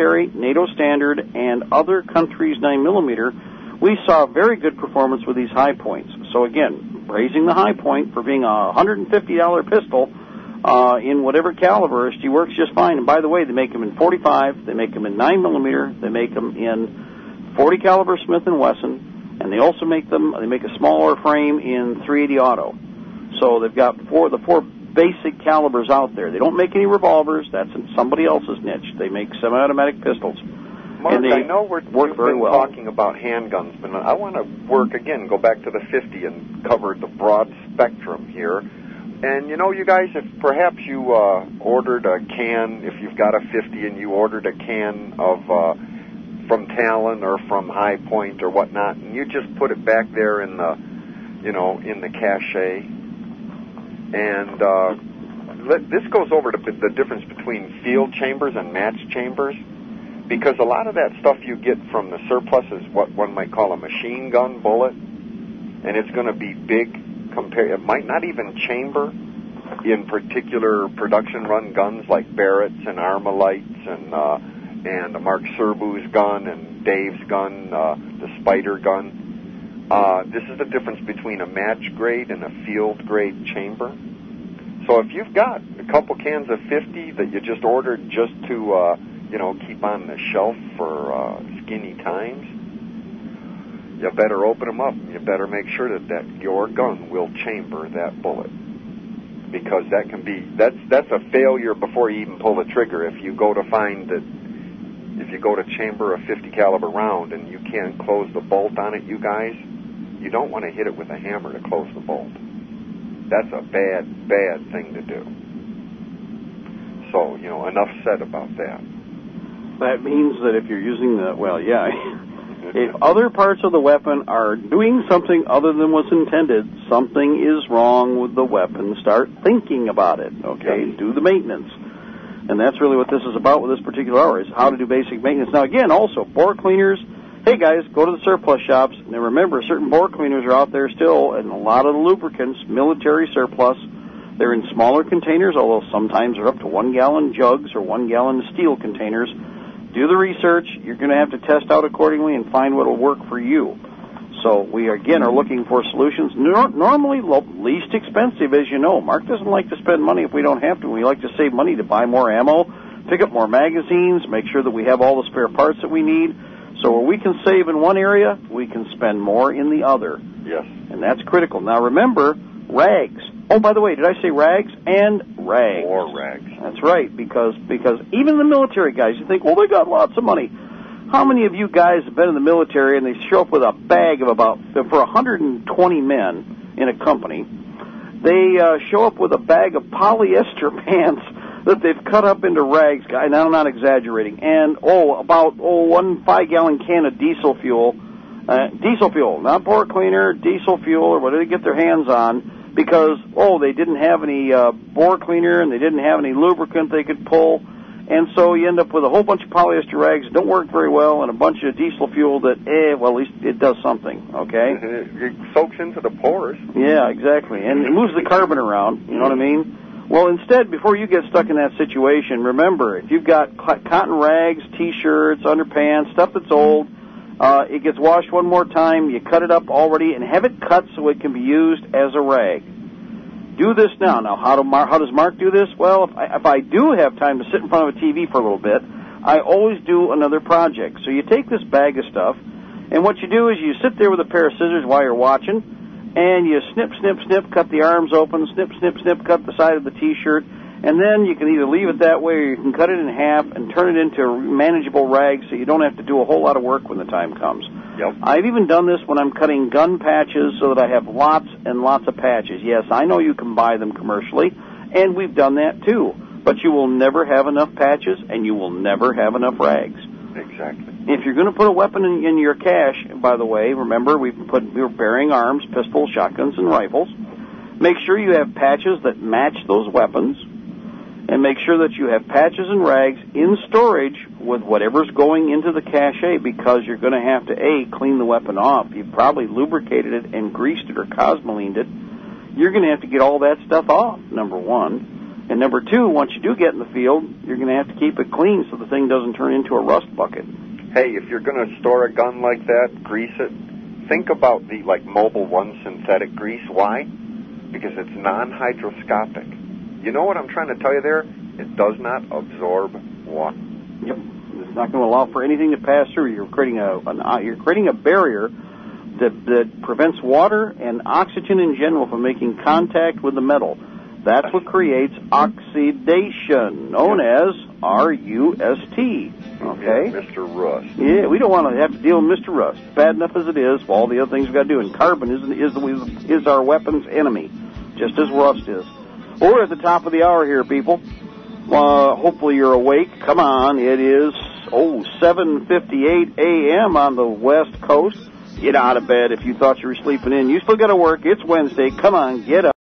military, NATO standard, and other countries' 9mm, we saw very good performance with these high points. So again, raising the high point for being a $150 pistol in whatever caliber, she works just fine. And by the way, they make them in .45, they make them in 9mm, they make them in .40 caliber Smith & Wesson, and they also make a smaller frame in .380 auto. So they've got the four basic calibers out there. They don't make any revolvers. That's somebody else's niche. They make semi-automatic pistols. Mark, and they I know we've been well. talking about handguns, but I want to go back to the 50 and cover the broad spectrum here. And, you guys, if perhaps you ordered a can, if you've got a 50 and you ordered a can of from Talon or from High Point or whatnot, and you just put it back there in the, in the cache. And this goes over to the difference between field chambers and match chambers, because a lot of that stuff you get from the surplus is what one might call a machine gun bullet, and it's going to be big. It might not even chamber in particular production run guns like Barrett's and Armalites and Mark Serbu's gun and Dave's gun, the Spider gun. This is the difference between a match grade and a field grade chamber. So if you've got a couple cans of 50 that you just ordered just to keep on the shelf for skinny times, you better open them up. You better make sure that your gun will chamber that bullet, because that's a failure before you even pull the trigger. If you go to chamber a 50 caliber round and you can't close the bolt on it, you guys, you don't want to hit it with a hammer to close the bolt. That's a bad thing to do. So, enough said about that. That means that if you're using if other parts of the weapon are doing something other than what's intended, something is wrong with the weapon. Start thinking about it, okay? Yes. Do the maintenance. And that's really what this is about with this particular hour, is how to do basic maintenance. Now, again, also, bore cleaners. Hey, guys, go to the surplus shops. And remember, certain bore cleaners are out there still, and a lot of the lubricants, military surplus, they're in smaller containers, although sometimes they're up to 1-gallon jugs or 1-gallon steel containers. Do the research. You're going to have to test out accordingly and find what will work for you. So we, again, are looking for solutions. Normally least expensive, as you know. Mark doesn't like to spend money if we don't have to. We like to save money to buy more ammo, pick up more magazines, make sure that we have all the spare parts that we need. So where we can save in one area, we can spend more in the other. Yes. And that's critical. Now, remember, rags. Oh, by the way, did I say rags? And rags. More rags. That's right, because even the military guys, you think, well, they got lots of money. How many of you guys have been in the military and they show up with a bag of for 120 men in a company, they show up with a bag of polyester pants that they've cut up into rags, and I'm not exaggerating, and about 1 5-gallon can of diesel fuel, not bore cleaner, diesel fuel, or whatever they get their hands on, because, they didn't have any bore cleaner and they didn't have any lubricant they could pull, and so you end up with a whole bunch of polyester rags that don't work very well and a bunch of diesel fuel that, at least it does something, okay? It soaks into the pores. Yeah, exactly, and it moves the carbon around, you know what I mean? Well, instead, before you get stuck in that situation, remember, if you've got cotton rags, T-shirts, underpants, stuff that's old, it gets washed one more time, you cut it up already, and have it cut so it can be used as a rag. Do this now. Now, how does Mark do this? Well, if I do have time to sit in front of a TV for a little bit, I always do another project. So you take this bag of stuff, and what you do is you sit there with a pair of scissors while you're watching, and you snip, snip, snip, cut the arms open, snip, snip, snip, cut the side of the T-shirt, and then you can either leave it that way or you can cut it in half and turn it into a manageable rag so you don't have to do a whole lot of work when the time comes. Yep. I've even done this when I'm cutting gun patches so that I have lots and lots of patches. Yes, I know you can buy them commercially, and we've done that too, but you will never have enough patches and you will never have enough rags. Exactly. If you're going to put a weapon in your cache, by the way, remember we're bearing arms, pistols, shotguns, and rifles. Make sure you have patches that match those weapons, and make sure that you have patches and rags in storage with whatever's going into the cache, because you're going to have to, clean the weapon off. You've probably lubricated it and greased it or cosmolined it. You're going to have to get all that stuff off, number one. And number two, once you do get in the field, you're going to have to keep it clean so the thing doesn't turn into a rust bucket. Hey, if you're going to store a gun like that, grease it, think about the, like, Mobil 1 synthetic grease. Why? Because it's non-hydroscopic. You know what I'm trying to tell you there? It does not absorb water. Yep. It's not going to allow for anything to pass through. You're creating a barrier that prevents water and oxygen in general from making contact with the metal. That's what creates oxidation, known as RUST. Okay? Yeah, Mr. Rust. Yeah, we don't want to have to deal with Mr. Rust. Bad enough as it is for all the other things we've got to do. And carbon is our weapon's enemy, just as rust is. Well, we're at the top of the hour here, people. Hopefully you're awake. Come on, it is 7:58 a.m. on the West Coast. Get out of bed if you thought you were sleeping in. You still got to work. It's Wednesday. Come on, get up.